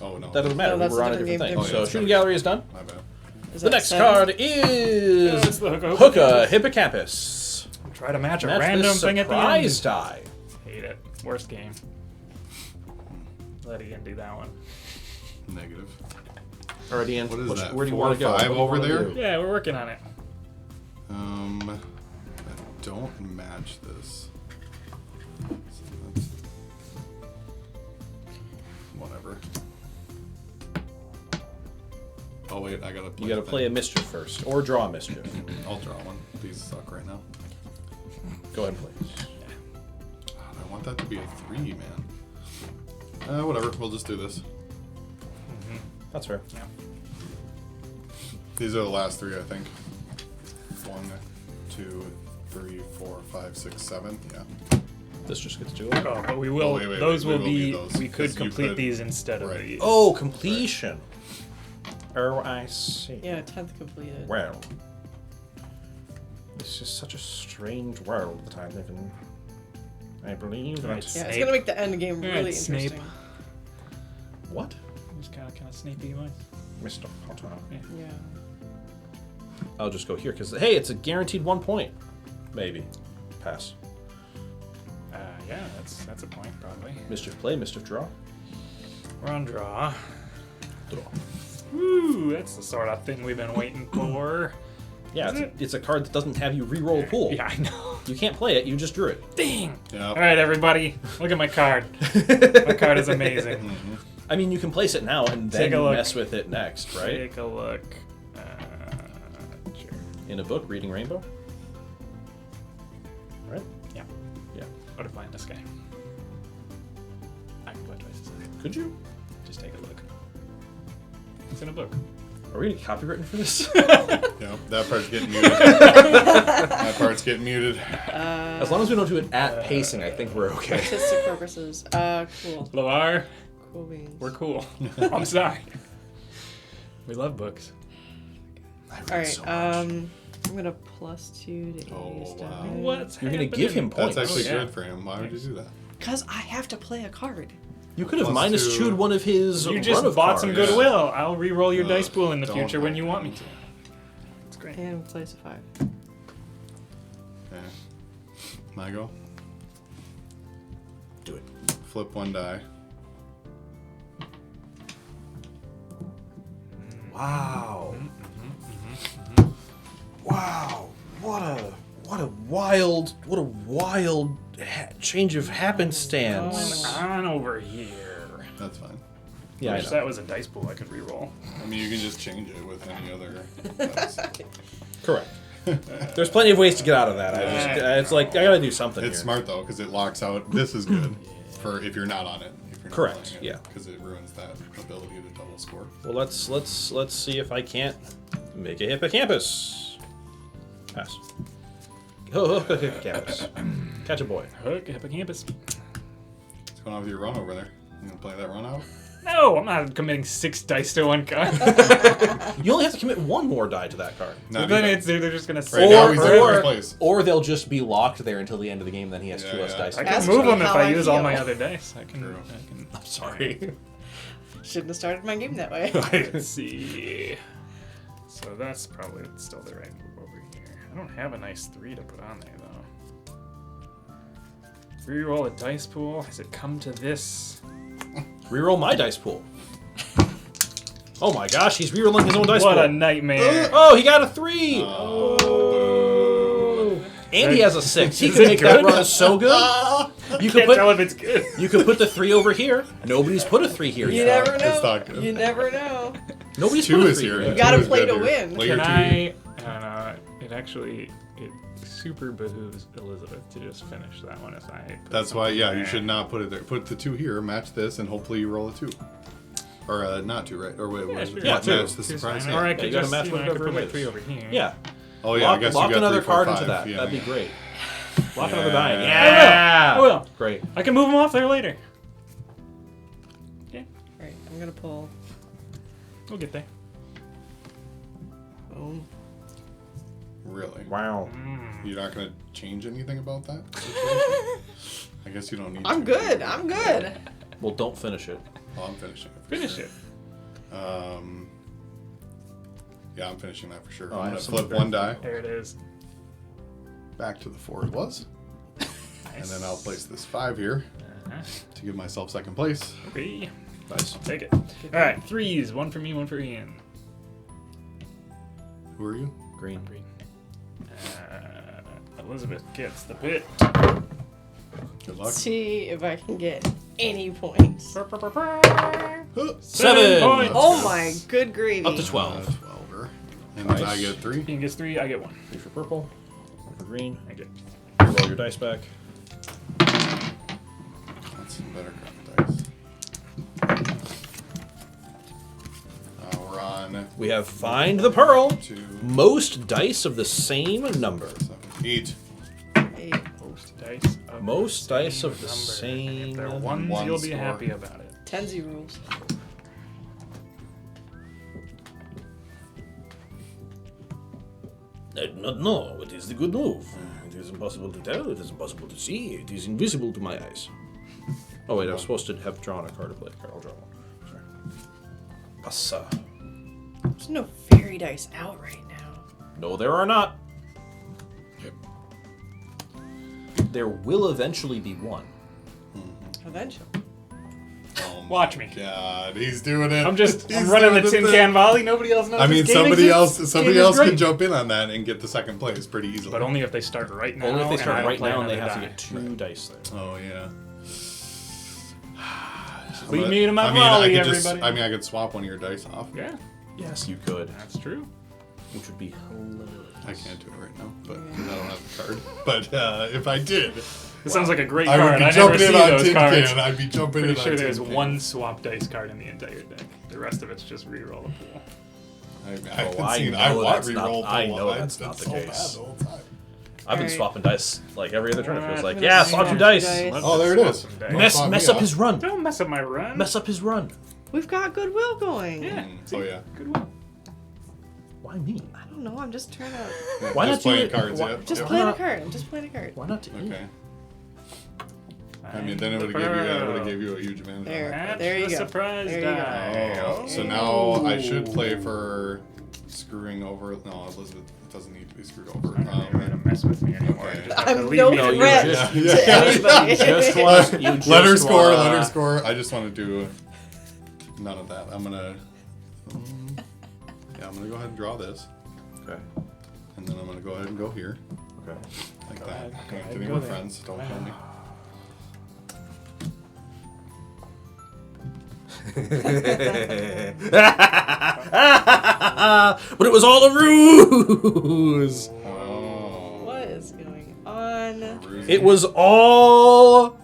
Oh no. That doesn't matter. No, We that's were a on a different different game, thing. different So game. shooting gallery is done. My bad. Is The that next 7? card is it's the hooka. Hooka Hippocampus. Try to match a Match random this thing at the surprise end. die. Hate it. Worst game. Let Ian do that one. Negative. Alright, Ian. What is that? Where do you 4 want to go? or 5 What do you over wanna there? do? Yeah, we're working on it. I don't match this. So that's whatever. Oh wait, I gotta play. You gotta play a mischief first, or draw a mischief. I'll draw one. These suck right now. Go ahead and play. God, I want that to be a 3, man. Whatever. We'll just do this. That's fair. Yeah. These are the last 3, I think. 1, 2, 3, 4, 5, 6, 7. Yeah. This just gets to it. Oh, but we will. wait, those we will will be. be those, We could 'cause you complete could- these instead of right. these. Oh, completion. Oh, I see. Yeah, 10th completed. Well, this is such a strange world that I live in. I believe Right. that. Yeah, it's Snape. gonna make the end game Alright, really Snape. interesting. What? Just kind of snapey voice. Mr. Potter. Yeah. I'll just go here because hey, it's a guaranteed 1 point. Maybe. Pass. Yeah, that's a point probably. Mischief play, mischief draw. We're on draw. Draw. Woo, that's the sort of thing we've been waiting for. Yeah, Is it's a card that doesn't have you re-roll a pool. Yeah, I know. You can't play it. You just drew it. Dang. Yeah. All right, everybody, look at my card. My card is amazing. I mean, you can place it now and Take then a look. mess with it next, right? Take a look. Sure. In a book, reading Rainbow. Right? Yeah. Yeah. What if I find this guy? I can play twice as high. Could you? Just take a look. It's in a book. Are we gonna copywritten for this? Yeah. That part's getting muted. That part's getting muted. As long as we don't do it at pacing, I think we're okay. Artistic purposes. Cool. Loire, Cool beans. we're cool. I'm sorry. We love books. I read Alright, so much. I'm gonna +2 to Oh, A's wow. damage. What's You're gonna happening? give him points. That's actually Oh, yeah. good for him. Why would you do that? Cause I have to play a card. You could have Plus minus 2. chewed one of his. You just run of bought some cards. goodwill. I'll re-roll your dice pool in the don't future when you have want me that. to. It's great. And place a 5. Yeah. My go. Do it. Flip one die. Wow. Wow. What a wild change of happenstance. On over here. That's fine. Yeah, I Wish know. that was a dice pool I could re-roll. I mean, you can just change it with any other dice. Correct. There's plenty of ways to get out of that. It's like I gotta do something. It's here. smart though, because it locks out. This is good for if you're not on it. If you're not Correct, playing it, yeah. Because it ruins that ability to double score. Well, let's see if I can't make a hippocampus. Pass. Oh, hippocampus. Catch a boy. Hook, hippocampus. What's going on with your run over there? You gonna play that run out? No, I'm not committing 6 dice to one card. You only have to commit one more die to that card. Not then even. they're just gonna Right sit now there he's in forever. first place. Or they'll just be locked there until the end of the game. Then he has Yeah, two less yeah. dice. I Ask can move me them if how I I use all feel. my other dice. I can. True. I'm sorry. Shouldn't have started my game that way. Let's see. So that's probably still the right move over here. I don't have a nice 3 to put on there though. Reroll a dice pool. Has it come to this? Reroll my dice pool. Oh my gosh, he's rerolling his own dice What pool. a nightmare! Oh, he got a 3. Oh. And he has a 6. He could make that run so good. You could Can't tell put if it's good. you could put the 3 over here. Nobody's put a 3 here You yet. never It's not know. good. You never know. Nobody's Two put a is 3 here. here. You gotta Two is play good to here. win. Play your Can two. I don't know. It super behooves Elizabeth to just finish that one if I. Put That's why, something yeah, there. you should not put it there. Put the 2 here, match this, and hopefully you roll a 2. Or not 2, right? Or wait, Yeah, what? sure. Yeah, Match two. the Two's surprise. fine. Yeah. Or I Yeah, could you gotta just match you know, I whatever could put my it is. 3 over here. Yeah. Oh yeah, I guess lock you got another 3, 4, card 5. into that. Yeah. That'd be great. Lock Yeah. another die. I Yeah. I will. Great. I can move them off there later. Yeah, Alright, I'm gonna pull. we'll get there. Boom. Really? Wow. You're not gonna change anything about that? I guess you don't need. I'm to. good. I'm good. Well, don't finish it. Oh, I'm finishing it. For Finish sure. it. Yeah, I'm finishing that for sure. Oh, I I'm gonna have some flip very- 1 die There it is. back to the 4 it was, and then I'll place this 5 here Uh-huh. to give myself 2nd place. Okay. Nice. Take it. All right, 3s. 1 for me, 1 for Ian. Who are you? Green. Green. Elizabeth gets the pit. Good luck. See if I can get any points. 7. points. Oh my good gravy. Up to 12. 12er. And then I get 3. Ian gets 3, I get 1. 3 for purple. 1 for green. I get. Roll your dice back. That's some better card dice. We're on We have find the pearl. 2, Most dice of the same number. 7, 8. Hey, Most dice. Of Most the dice of the number. same If they're number. ones, One you'll be score. happy about it. Tensy rules. I do not know. What is the good move? It is impossible to tell. It is impossible to see. It is invisible to my eyes. Oh wait, I was supposed to have drawn a card to play a card. I'll draw one. Sorry. Passa. There's no fairy dice out right now. No, there are not. Yep. There will eventually be one. Eventually. Oh my Watch me. God, he's doing it. I'm He's running the doing tin thing. can volley. Nobody else knows. I mean, this game somebody exists. else Game is can great. jump in on that and get the 2nd place pretty easily. But only if they start right now. Only if they and I start don't right play now and they another have to die. get 2 dice there. Oh yeah. Lead me to my I volley, could just, everybody. I could swap one of your dice off. Yeah, Yes, you could. that's true. Which would be hilarious. I can't do it right now, but 'cause I don't have the card. But if I did, This sounds like a great I card. would be I never jumping see in on those tin cards. can. I'd be jumping Pretty in sure on there's tin can. one swap dice card in the entire deck. The rest of it's just reroll the pool. I know that's not- I know that's not the so case. bad the whole time. I've been Alright. swapping dice like every other turn. It feels Alright, like, I'm yeah, gonna swap swap 2 dice. dice. Let's Oh, there it swap is. some dice. Mess up his run. Don't mess up my run. Mess up his run. We've got goodwill going. Yeah. See? Oh yeah. Good one. Why me? I don't know. I'm just trying to. Why just not do playing it- cards? why- Yep. Just yep. playing a not- card. I'm just playing a card. Why not to eat? Okay. I mean, then it would have gave you a huge advantage. There. That's There you the go. surprise There you go. die. Oh, so now I should play for screwing over. No, Elizabeth doesn't need to be screwed over. I'm not going to mess with me anymore. Okay. You just have to I'm leave no me to threat do it. to anybody. Just Let her score. wanna- Let her score. I just want to do none of that. I'm gonna. Yeah, I'm gonna go ahead and draw this, Okay. and then I'm gonna go ahead and go here, Okay. like Go that. ahead, go ahead, Anthony, go we're there. friends. Don't kill me. But it was all a ruse. Oh. What is going on? It was all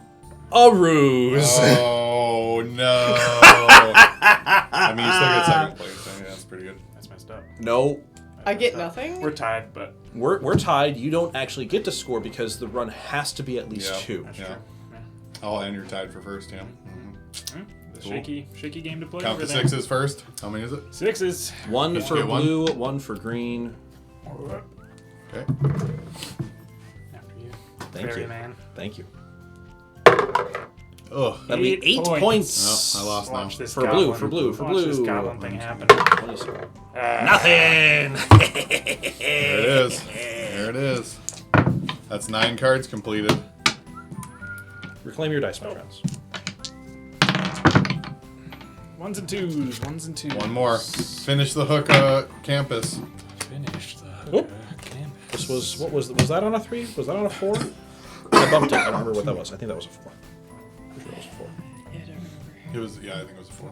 a ruse. Oh no! I mean, you still get second place. I mean, that's pretty good. That's messed up. No, I get nothing? We're tied, but we're tied. You don't actually get to score because the run has to be at least Yeah. 2. that's Yeah. true. Yeah. Oh, and you're tied for first, yeah. The Cool. shaky game to play Count over the there. sixes first. How many is it? Sixes. One Each for get one? blue, one for green. Okay. After you. Thank Fairy you. man. Thank you. Ugh. That'll be 8 points. No, I lost now. Watch this For goblin. blue, for blue, for Watch blue. this goblin thing happen. Nothing. There it is. There it is. That's 9 cards completed. Reclaim your dice, my friends. Ones and twos. Ones and twos. One more. Finish the hook campus. Finish the Oop. This was was that on a 3? Was that on a 4? I bumped it. I don't remember what that was. I think that was a 4. Pretty sure that was a 4. Yeah, I don't remember. It was, yeah, I think it was a 4.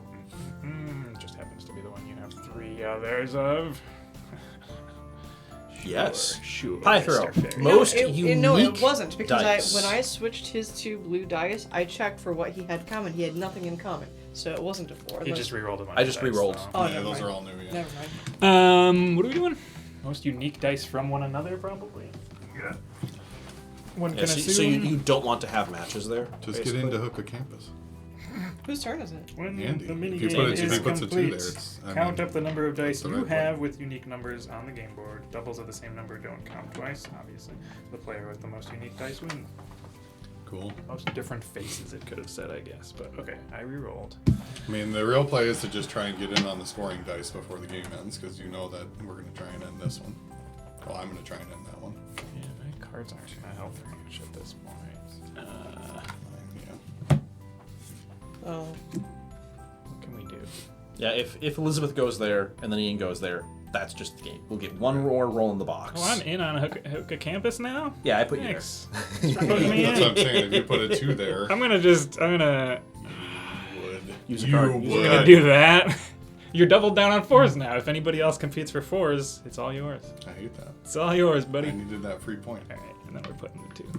Just happens to be the one you have 3 others of. Yes. Sure. High throw. Mr. Fairy. Most no, unique no, it wasn't because dice. when I switched his 2 blue dice, I checked for what he had common. He had nothing in common, so it wasn't a 4. He just re-rolled a bunch I of just dice, re-rolled. so. Oh, Yeah, never those mind. are all new, yeah. Never mind. What are we doing? Most unique dice from one another, probably. Yeah. One Yeah, can so assume. you don't want to have matches there. Just basically. get into hook a campus. Whose turn is it? When Andy. the mini If you game put it- is if he puts a 2 complete, there, it's- I count mean, up the number of dice the you right way. have with unique numbers on the game board. Doubles of the same number don't count twice, obviously. The player with the most unique dice wins. Cool. Most different faces, it could have said, I guess. But okay, I re-rolled. I mean, the real play is to just try and get in on the scoring dice before the game ends, because you know that we're going to try and end this one. Well, I'm going to try and end that one. Yeah, my cards aren't going to help very much at this point. Yeah. Oh. What can we do? Yeah, if Elizabeth goes there and then Ian goes there, that's just the game. We'll get one more roll in the box. Oh, I'm in on Hookah Campus now? Yeah, I put you there. Thanks. Putting me That's what I'm in. saying. If you put a 2 there, I'm gonna Use a you card. would. Use a I'm gonna do that. You're doubled down on 4s now. If anybody else competes for 4s, it's all yours. I hate that. It's all yours, I buddy. needed that free point. All right, and then we're putting the 2.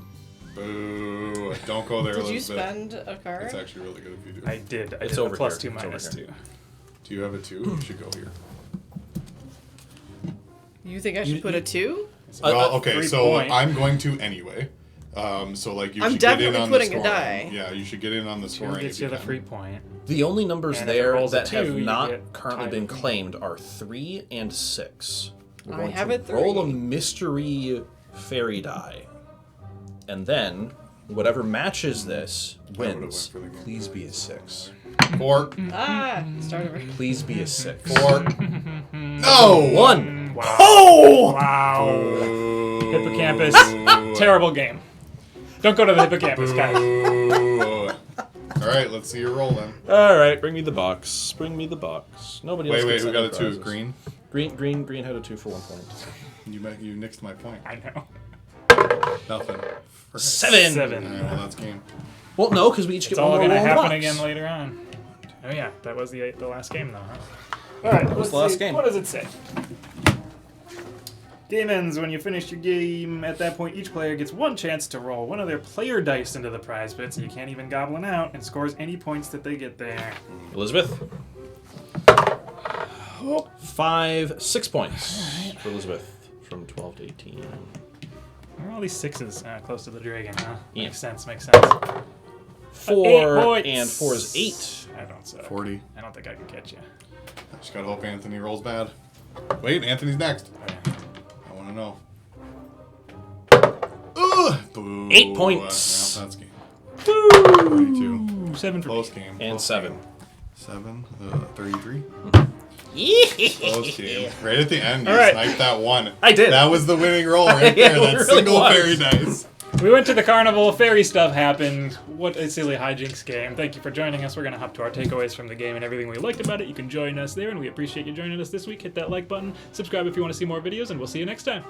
Boo. Don't go there, Did you Elizabeth. spend a card? It's actually really good if you do. I did. I It's did a over plus here. 2 It's over minus here. 2. Do you have a 2? You should go here. You think I should put a 2? Well, okay, free so point. I'm going to anyway. So like you I'm should get in definitely on putting the a scoring. die. Yeah, you should get in on the 2 scoring. gets if you you the can. free point. The only numbers And if it there rolls a that 2, have you not get currently tied been with me. claimed are 3 and 6. We're I going have to a 3. roll a mystery fairy die. And then, whatever matches this would've wins. went for the game. Please be a 6. 4. Ah! Start over. Please be a 6. 4. No! 1. Wow. Oh! Wow. Boo. Hippocampus. Terrible game. Don't go to the Hippocampus, guys. Boo. All right, let's see your roll then. All right, bring me the box. Bring me the box. Nobody else Wait, gets we any got a 2. prizes. Green. Green had a 2 for 1 point. You nixed my point. I know. Nothing. 7. All right, well that's game. Well, no, because we each It's get one all more gonna roll in the happen box. again later on. Oh yeah, that was the last game though, huh? All right, was let's the last see. game. What does it say? Game ends when you finish your game. At that point, each player gets 1 chance to roll one of their player dice into the prize pit, so you can't even gobble it out, and scores any points that they get there. Elizabeth. 6 points for Elizabeth from 12 to 18. Where are all these 6s close to the dragon, huh? Yeah. Makes sense, makes sense. 4 points. and 4 is 8. I don't suck. 40. I don't think I can catch you. I just gotta hope Anthony rolls bad. Wait, Anthony's next. I want to know. Ugh! Boo. 8 points. Yeah, that's game. Woo! 32. 7 for Close game. And Close 7. game. 7. 33. Close game. Right at the end, you All right. sniped that one. I did. That was the winning roll right Yeah, there. it That really single was. fairy dice. We went to the carnival, fairy stuff happened. What a silly hijinks game. Thank you for joining us. We're going to hop to our takeaways from the game and everything we liked about it. You can join us there, and we appreciate you joining us this week. Hit that like button, subscribe if you want to see more videos, and we'll see you next time.